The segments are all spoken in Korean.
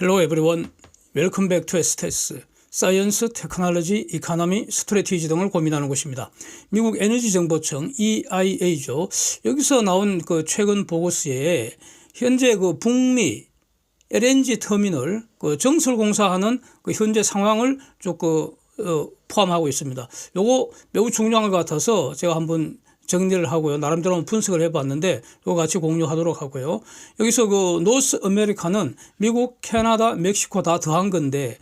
Hello everyone. Welcome back to STS. 사이언스, 테크놀로지, 이코노미, 스트래티지 등을 고민하는 곳입니다. 미국 에너지정보청 EIA죠. 여기서 나온 그 최근 보고서에 현재 그 북미 LNG 터미널 그 정설공사하는 그 현재 상황을 쭉 포함하고 있습니다. 요거 매우 중요한 것 같아서 제가 한번 정리를 하고요. 나름대로 분석을 해봤는데 이거 같이 공유하도록 하고요. 여기서 그 노스 아메리카는 미국, 캐나다, 멕시코 다 더한 건데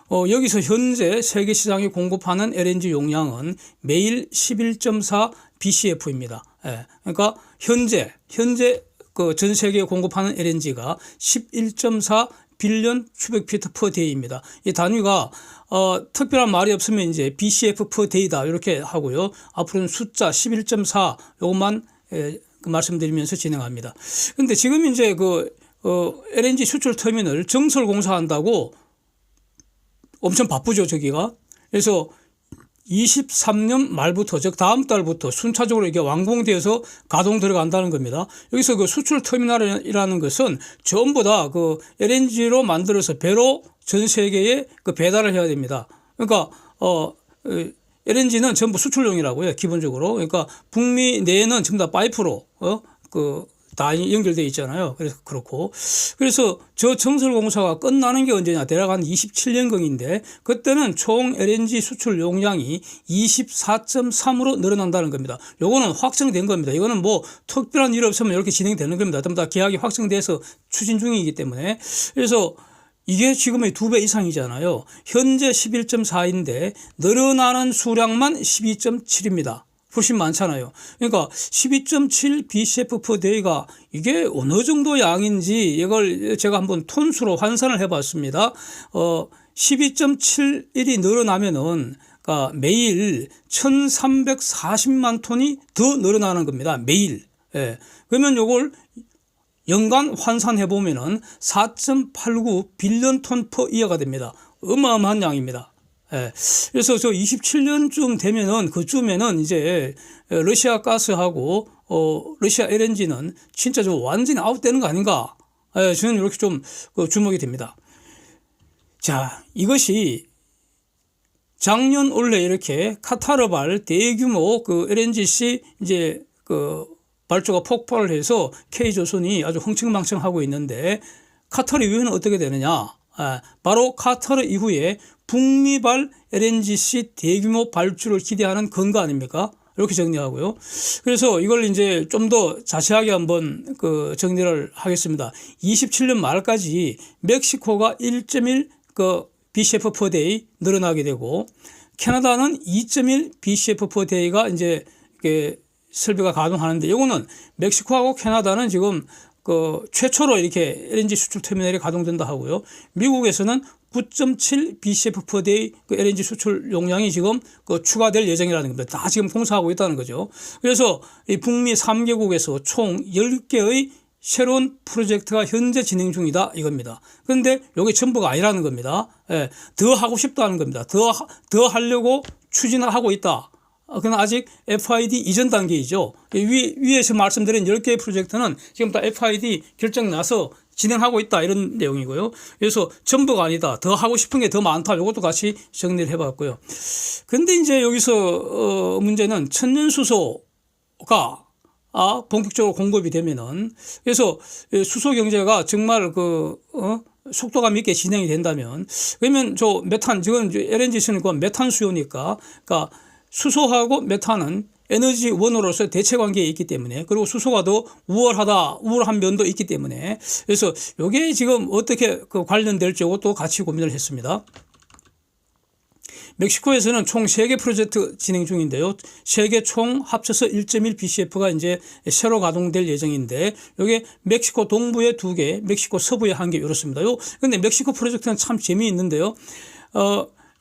여기서 현재 세계 시장에 공급하는 LNG 용량은 매일 11.4 BCF입니다. 예, 그러니까 현재 그 전 세계에 공급하는 LNG가 11.4 빌리언 큐빅피트 퍼 데이입니다. 이 단위가 특별한 말이 없으면 이제 BCF per day다 이렇게 하고요. 앞으로는 숫자 11.4 요것만 말씀드리면서 진행합니다. 그런데 지금 이제 LNG 수출 터미널 정설 공사한다고 엄청 바쁘죠, 저기가. 그래서 23년 말부터, 즉 다음 달부터 순차적으로 이게 완공되어서 가동 들어간다는 겁니다. 여기서 그 수출 터미널이라는 것은 전부 다 그 LNG로 만들어서 배로 전 세계에 그 배달을 해야 됩니다. 그러니까 LNG는 전부 수출용이라고요, 기본적으로. 그러니까 북미 내에는 전부 다 파이프로 다 연결되어 있잖아요. 그래서 그렇고. 그래서 저 정설공사가 끝나는 게 언제냐. 대략 한 27년경인데 그때는 총 LNG 수출 용량이 24.3으로 늘어난다는 겁니다. 요거는 확정된 겁니다. 이거는 뭐 특별한 일 없으면 이렇게 진행되는 겁니다. 전부 다 계약이 확정돼서 추진 중이기 때문에. 그래서 이게 지금의 2배 이상이잖아요. 현재 11.4인데 늘어나는 수량만 12.7입니다. 훨씬 많잖아요. 그러니까 12.7 BCF per day가 이게 어느 정도 양인지 이걸 제가 한번 톤수로 환산을 해봤습니다. 12.71이 늘어나면은 그러니까 매일 1340만 톤이 더 늘어나는 겁니다. 매일. 예. 그러면 이걸 연간 환산해 보면은 4.89 빌리언 톤 per year가 됩니다. 어마어마한 양입니다. 예. 그래서 저 27년쯤 되면은 그쯤에는 이제 러시아 가스하고 러시아 LNG는 진짜 좀 완전히 아웃되는 거 아닌가? 예, 저는 이렇게 좀 주목이 됩니다. 자, 이것이 작년 원래 이렇게 카타르발 대규모 그 LNGC 이제 발주가 폭발을 해서 K조선이 아주 흥청망청하고 있는데 카타르 이후에는 어떻게 되느냐? 바로 카타르 이후에 북미발 LNGC 대규모 발주를 기대하는 근거 아닙니까? 이렇게 정리하고요. 그래서 이걸 이제 좀 더 자세하게 한번 정리를 하겠습니다. 27년 말까지 멕시코가 1.1 BCF per day 늘어나게 되고 캐나다는 2.1 BCF per day가 이제 설비가 가동하는데 이거는 멕시코하고 캐나다는 지금 최초로 이렇게 LNG 수출 터미널이 가동된다 하고요. 미국에서는 9.7 BCF per day LNG 수출 용량이 지금 추가될 예정이라는 겁니다. 다 지금 공사하고 있다는 거죠. 그래서 이 북미 3개국에서 총 10개의 새로운 프로젝트가 현재 진행 중이다 이겁니다. 그런데 이게 전부가 아니라는 겁니다. 예, 더 하고 싶다는 겁니다. 더 하려고 추진을 하고 있다. 그러나 아직 FID 이전 단계이죠. 위에서 말씀드린 10개의 프로젝트는 지금 다 FID 결정 나서 진행하고 있다 이런 내용이고요. 그래서 전부가 아니다. 더 하고 싶은 게 더 많다. 이것도 같이 정리를 해봤고요. 그런데 이제 여기서 문제는 천연수소가 본격적으로 공급이 되면은 그래서 수소 경제가 정말 속도감 있게 진행이 된다면 그러면 저 메탄 지금 LNG는 메탄 수요니까 그러니까 수소하고 메탄은 에너지 원으로서 대체 관계에 있기 때문에 그리고 수소가 더 우월한 면도 있기 때문에 그래서 이게 지금 어떻게 관련될지 이것도 같이 고민을 했습니다. 멕시코에서는 총 3개 프로젝트 진행 중인데요. 3개 총 합쳐서 1.1 BCF가 이제 새로 가동될 예정인데 이게 멕시코 동부에 2개, 멕시코 서부에 1개 이렇습니다. 근데 멕시코 프로젝트는 참 재미있는데요.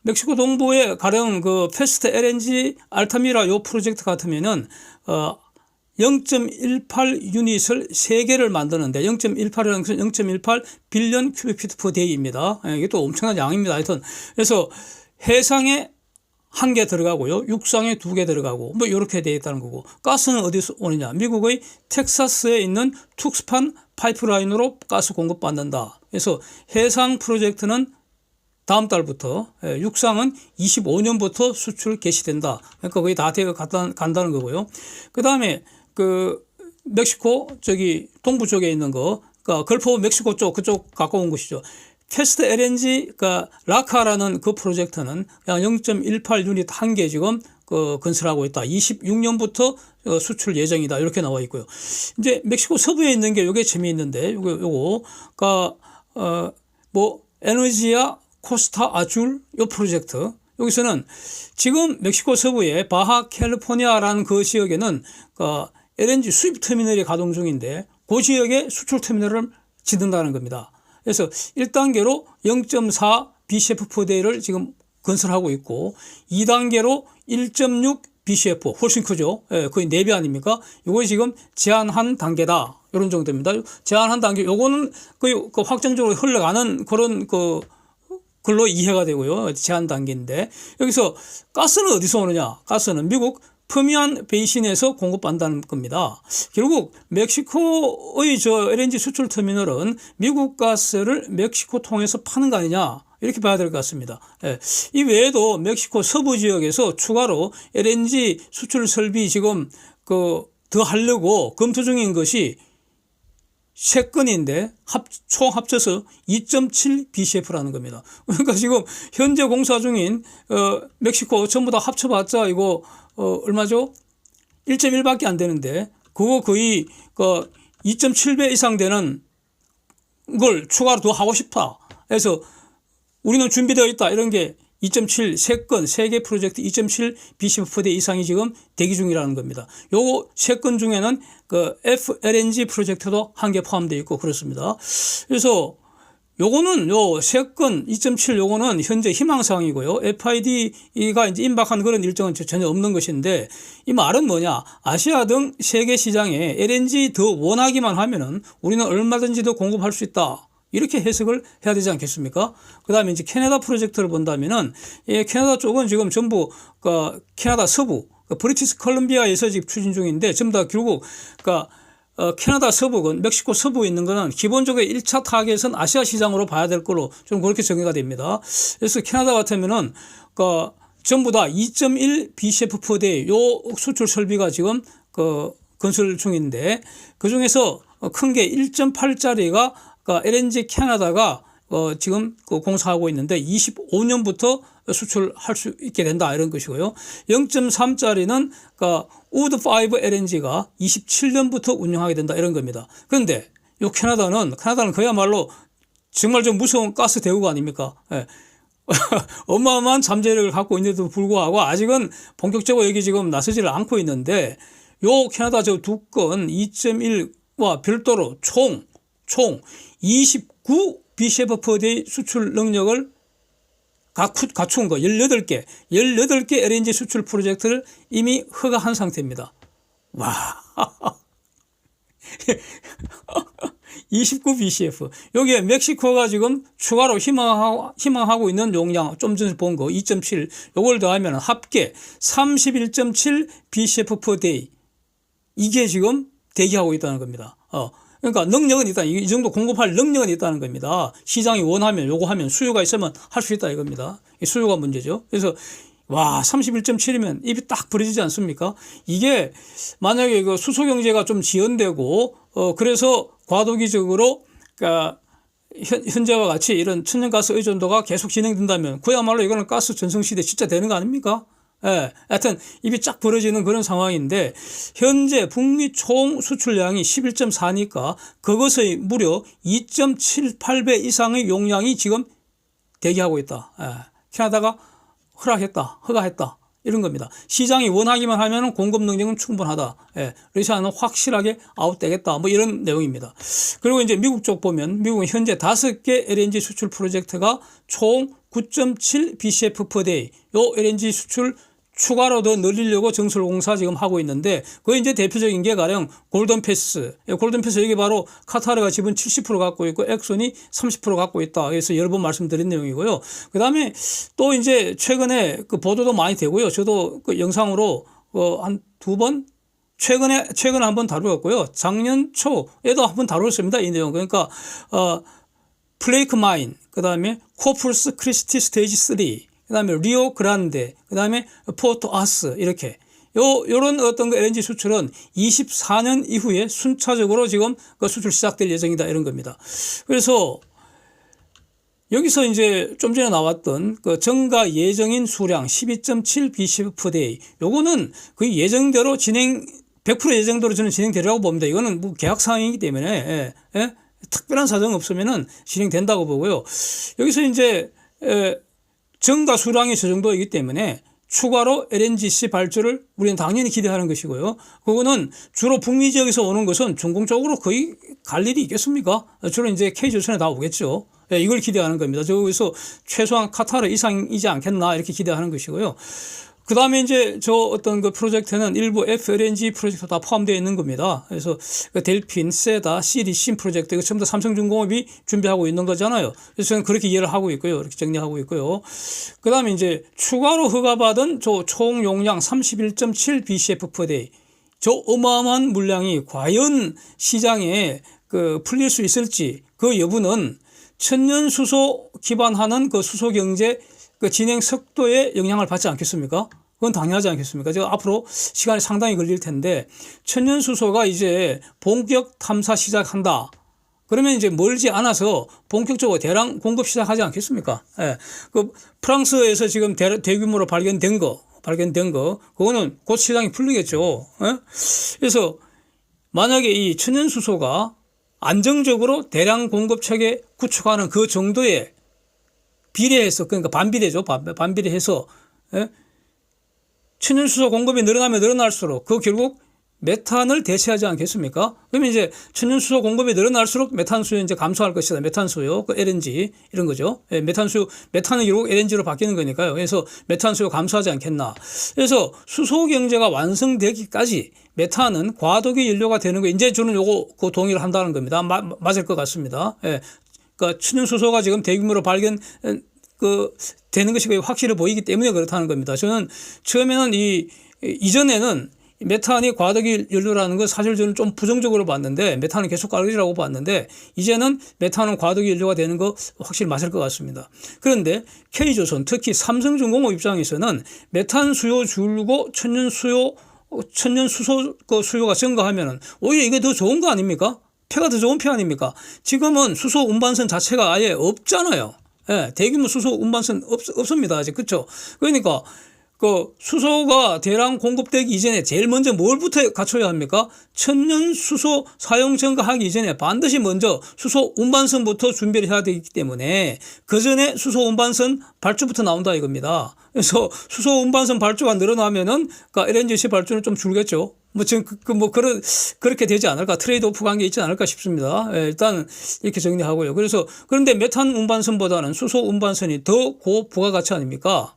멕시코 동부에 가령 패스트 LNG 알타미라 요 프로젝트 같으면은 0.18 유닛을 3개를 만드는데 0.18이라는 것은 0.18 빌리언 큐빅피트 퍼 데이입니다. 이게 또 엄청난 양입니다. 하여튼 그래서 해상에 1개 들어가고요. 육상에 2개 들어가고 뭐 이렇게 되어 있다는 거고 가스는 어디서 오느냐? 미국의 텍사스에 있는 툭스판 파이프라인으로 가스 공급받는다. 그래서 해상 프로젝트는 다음 달부터, 육상은 25년부터 수출 개시된다. 그러니까 거의 다 되어 간다는 거고요. 그 다음에 멕시코 동부 쪽에 있는 거, 그러니까 걸프 멕시코 쪽 그쪽 가까운 곳이죠. 패스트 LNG, 그러니까 라카라는 그 프로젝트는 그냥 0.18 유닛 한 개 지금 건설하고 있다. 26년부터 수출 예정이다. 이렇게 나와 있고요. 이제 멕시코 서부에 있는 게 요게 재미있는데, 요거가 에너지아 코스타 아줄 요 프로젝트. 여기서는 지금 멕시코 서부의 바하 캘리포니아라는 그 지역에는 LNG 수입 터미널이 가동 중인데 그 지역에 수출 터미널을 짓는다는 겁니다. 그래서 1단계로 0.4 BCF/day를 지금 건설하고 있고 2단계로 1.6 BCF 훨씬 크죠. 거의 4배 아닙니까? 이거 지금 제한한 단계다. 이런 정도입니다. 제한한 단계 요거는 거의 확정적으로 흘러가는 그런 걸로 이해가 되고요. 제한 단계인데 여기서 가스는 어디서 오느냐? 가스는 미국 퍼미안 베이신에서 공급한다는 겁니다. 결국 멕시코의 LNG 수출 터미널은 미국 가스를 멕시코 통해서 파는 거 아니냐? 이렇게 봐야 될 것 같습니다. 이 외에도 멕시코 서부 지역에서 추가로 LNG 수출 설비 지금 더 하려고 검토 중인 것이 3건인데 총 합쳐서 2.7 BCF라는 겁니다. 그러니까 지금 현재 공사 중인 멕시코 전부 다 합쳐봤자 이거 얼마죠? 1.1밖에 안 되는데 그거 거의 2.7배 이상 되는 걸 추가로 더 하고 싶다. 그래서 우리는 준비되어 있다. 이런 게 2.7 3건 3개 프로젝트 2.7 BCF/day 이상이 지금 대기 중이라는 겁니다. 요거 3건 중에는 FLNG 프로젝트도 1개 포함되어 있고 그렇습니다. 그래서 요거는 3건 2.7 요거는 현재 희망사항이고요. FID가 이제 임박한 그런 일정은 전혀 없는 것인데 이 말은 뭐냐? 아시아 등 세계 시장에 LNG 더 원하기만 하면은 우리는 얼마든지 더 공급할 수 있다. 이렇게 해석을 해야 되지 않겠습니까? 그 다음에 이제 캐나다 프로젝트를 본다면은, 캐나다 쪽은 지금 전부, 캐나다 서부, 브리티스 컬럼비아에서 지금 추진 중인데, 전부 다 결국, 캐나다 서부, 멕시코 서부에 있는 거는 기본적으로 1차 타겟은 아시아 시장으로 봐야 될 거로 좀 그렇게 정의가 됩니다. 그래서 캐나다 같으면은, 전부 다 2.1 BCF/day 요 수출 설비가 지금, 건설 중인데, 그 중에서 큰 게 1.8짜리가 LNG 캐나다가 지금 공사하고 있는데 25년부터 수출할 수 있게 된다 이런 것이고요. 0.3짜리는 우드5 LNG가 27년부터 운영하게 된다 이런 겁니다. 그런데 이 캐나다는 그야말로 정말 좀 무서운 가스 대우가 아닙니까? 어마어마한 잠재력을 갖고 있는데도 불구하고 아직은 본격적으로 여기 지금 나서지를 않고 있는데 요 캐나다 저 2건 2.1와 별도로 총 29 BCF/day 수출 능력을 갖춘 거 18개 LNG 수출 프로젝트를 이미 허가한 상태입니다. 와. 29 BCF. 여기에 멕시코가 지금 추가로 희망하고 있는 용량 좀 전에 본 거 2.7 요걸 더하면 합계 31.7 BCF/day. 이게 지금 대기하고 있다는 겁니다. 그러니까 능력은 있다. 이 정도 공급할 능력은 있다는 겁니다. 시장이 원하면 요거 하면 수요가 있으면 할 수 있다 이겁니다. 수요가 문제죠. 그래서 와 31.7이면 입이 딱 벌어지지 않습니까? 이게 만약에 수소 경제가 좀 지연되고 그래서 과도기적으로 현재와 같이 이런 천연가스 의존도가 계속 진행된다면 그야말로 이거는 가스 전성시대 진짜 되는 거 아닙니까? 하여튼 입이 쫙 벌어지는 그런 상황인데 현재 북미 총 수출량이 11.4니까 그것의 무려 2.78배 이상의 용량이 지금 대기하고 있다. 캐나다가 허가했다. 이런 겁니다. 시장이 원하기만 하면 공급 능력은 충분하다. 러시아는 확실하게 아웃되겠다. 뭐 이런 내용입니다. 그리고 이제 미국 쪽 보면 미국은 현재 5개 LNG 수출 프로젝트가 총 9.7 BCF/day 요 LNG 수출 추가로 더 늘리려고 정설공사 지금 하고 있는데 그 이제 대표적인 게 가령 골든패스 여기 바로 카타르가 지분 70% 갖고 있고 엑손이 30% 갖고 있다. 그래서 여러 번 말씀드린 내용이고요. 그 다음에 또 이제 최근에 보도도 많이 되고요. 저도 영상으로 한 2번 최근에 한번 다루었고요. 작년 초에도 한번 다루었습니다. 이 내용. 그러니까 플레이크 마인, 그다음에 코풀스 크리스티 스테이지 3, 그다음에 리오 그란데, 그다음에 포트 아스 이렇게 요런 어떤 그 LNG 수출은 24년 이후에 순차적으로 지금 그 수출 시작될 예정이다 이런 겁니다. 그래서 여기서 이제 좀 전에 나왔던 그 정가 예정인 수량 12.7 BCF/day 요거는 그 예정대로 100% 예정대로 저는 진행되리라고 봅니다. 이거는 뭐 계약 사항이기 때문에 특별한 사정 없으면은 진행된다고 보고요. 여기서 이제 정가 수량이 저 정도이기 때문에 추가로 LNGC 발주를 우리는 당연히 기대하는 것이고요. 그거는 주로 북미 지역에서 오는 것은 중공 쪽으로 거의 갈 일이 있겠습니까? 주로 이제 K조선에 다 오겠죠. 이걸 기대하는 겁니다. 저기서 최소한 카타르 이상이지 않겠나 이렇게 기대하는 것이고요. 그 다음에 이제 저 어떤 그 프로젝트는 일부 FLNG 프로젝트 다 포함되어 있는 겁니다. 그래서 그 델핀, 세다, 시리신 프로젝트, 이거 전부 다 삼성중공업이 준비하고 있는 거잖아요. 그래서 저는 그렇게 이해를 하고 있고요. 이렇게 정리하고 있고요. 그 다음에 이제 추가로 허가받은 저 총 용량 31.7 BCF/day. 저 어마어마한 물량이 과연 시장에 그 풀릴 수 있을지 그 여부는 천년 수소 기반하는 그 수소 경제 그 진행 속도에 영향을 받지 않겠습니까? 그건 당연하지 않겠습니까? 제가 앞으로 시간이 상당히 걸릴 텐데 천연 수소가 이제 본격 탐사 시작한다. 그러면 이제 멀지 않아서 본격적으로 대량 공급 시작하지 않겠습니까? 예. 그 프랑스에서 지금 대규모로 발견된 거, 그거는 곧 시장이 풀리겠죠. 예? 그래서 만약에 이 천연 수소가 안정적으로 대량 공급 체계 구축하는 그 정도의 비례해서, 그러니까 반비례죠. 반비례해서 천연수소 공급이 늘어나면 늘어날수록 그 결국 메탄을 대체하지 않겠습니까? 그러면 이제 천연수소 공급이 늘어날수록 메탄 수요 이제 감소할 것이다. 메탄 수요, 그 LNG 이런 거죠. 메탄 수요, 메탄은 결국 LNG로 바뀌는 거니까요. 그래서 메탄 수요 감소하지 않겠나. 그래서 수소 경제가 완성되기까지 메탄은 과도기 연료가 되는 거. 이제 저는 요거 그 동의를 한다는 겁니다. 맞을 것 같습니다. 그러니까 천연수소가 지금 대규모로 되는 것이 거의 확실해 보이기 때문에 그렇다는 겁니다. 저는 처음에는 이전에는 메탄이 과도기 연료라는 건 사실 저는 좀 부정적으로 봤는데 메탄은 계속 과도기라고 봤는데 이제는 메탄은 과도기 연료가 되는 거 확실히 맞을 것 같습니다. 그런데 K조선 특히 삼성중공업 입장에서는 메탄 수요 줄고 천연 수소 수요가 증가하면은 오히려 이게 더 좋은 거 아닙니까? 폐가 더 좋은 폐 아닙니까? 지금은 수소 운반선 자체가 아예 없잖아요. 대규모 수소 운반선 없습니다. 아직. 그렇죠? 그러니까 그 수소가 대량 공급되기 이전에 제일 먼저 뭘부터 갖춰야 합니까? 천연 수소 사용 증가하기 이전에 반드시 먼저 수소 운반선부터 준비를 해야 되기 때문에 그 전에 수소 운반선 발주부터 나온다 이겁니다. 그래서 수소 운반선 발주가 늘어나면은 그러니까 LNGC 발주는 좀 줄겠죠. 지금 그렇게 되지 않을까, 트레이드 오프 관계 있지 않을까 싶습니다. 일단 이렇게 정리하고요. 그런데 메탄 운반선보다는 수소 운반선이 더 고부가가치 아닙니까?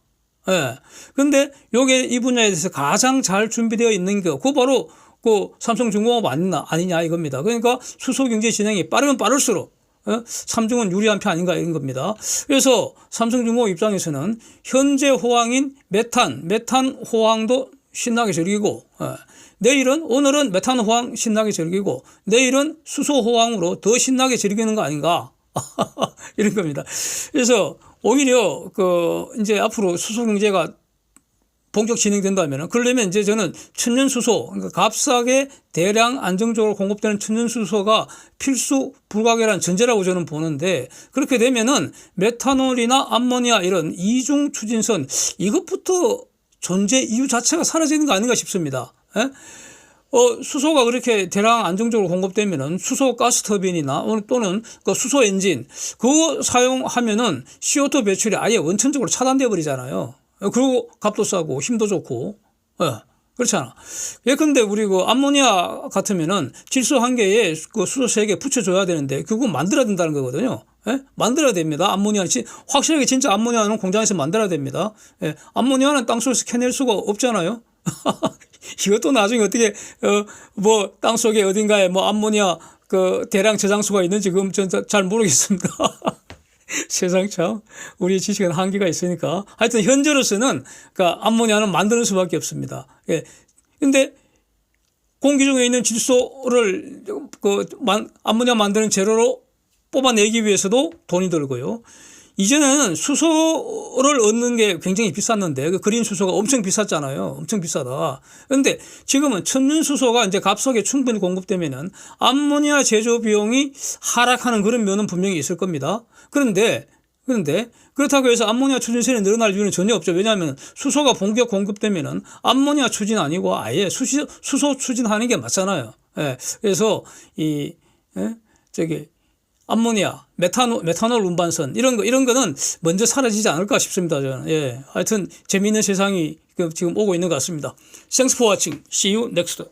그런데 요게 이 분야에 대해서 가장 잘 준비되어 있는 게 그거 바로 그 삼성중공업 아니냐 이겁니다. 그러니까 수소 경제 진행이 빠르면 빠를수록 삼중은 유리한 편 아닌가 이런 겁니다. 그래서 삼성중공업 입장에서는 현재 호황인 메탄 호황도 신나게 즐기고 오늘은 메탄 호황 신나게 즐기고 내일은 수소 호황으로 더 신나게 즐기는 거 아닌가 이런 겁니다. 그래서 오히려 이제 앞으로 수소 경제가 본격 진행된다면 그러려면 이제 저는 천연 수소, 그러니까 값싸게 대량 안정적으로 공급되는 천연 수소가 필수 불가결한 전제라고 저는 보는데 그렇게 되면은 메탄올이나 암모니아 이런 이중 추진선 이것부터 존재 이유 자체가 사라지는 거 아닌가 싶습니다. 수소가 그렇게 대량 안정적으로 공급되면은 수소 가스 터빈이나 또는 그 수소 엔진 그거 사용하면은 CO2 배출이 아예 원천적으로 차단돼 버리잖아요. 그리고 값도 싸고 힘도 좋고, 그렇잖아. 예컨대 우리 그 암모니아 같으면은 질소 한 개에 그 수소 3개 붙여줘야 되는데 그거 만들어야 된다는 거거든요. 만들어야 됩니다. 암모니아는 확실하게 진짜 암모니아는 공장에서 만들어야 됩니다. 암모니아는 땅속에서 캐낼 수가 없잖아요. 이것도 나중에 어떻게 땅속에 어딘가에 암모니아 대량 저장소가 있는지 그건 전 잘 모르겠습니다. 세상 참 우리 지식은 한계가 있으니까 하여튼 현재로서는 암모니아는 만드는 수밖에 없습니다. 근데 공기 중에 있는 질소를 암모니아 만드는 재료로 뽑아내기 위해서도 돈이 들고요. 이전에는 수소를 얻는 게 굉장히 비쌌는데 그 그린 수소가 엄청 비쌌잖아요. 엄청 비싸다. 그런데 지금은 천연 수소가 이제 값싸게 충분히 공급되면은 암모니아 제조 비용이 하락하는 그런 면은 분명히 있을 겁니다. 그런데 그렇다고 해서 암모니아 추진선이 늘어날 이유는 전혀 없죠. 왜냐하면 수소가 본격 공급되면은 암모니아 추진 아니고 아예 수소 추진하는 게 맞잖아요. 예. 그래서 암모니아, 메탄올 운반선 이런 거는 먼저 사라지지 않을까 싶습니다. 저는. 예. 하여튼 재미있는 세상이 지금 오고 있는 것 같습니다. Thanks for watching. See you next.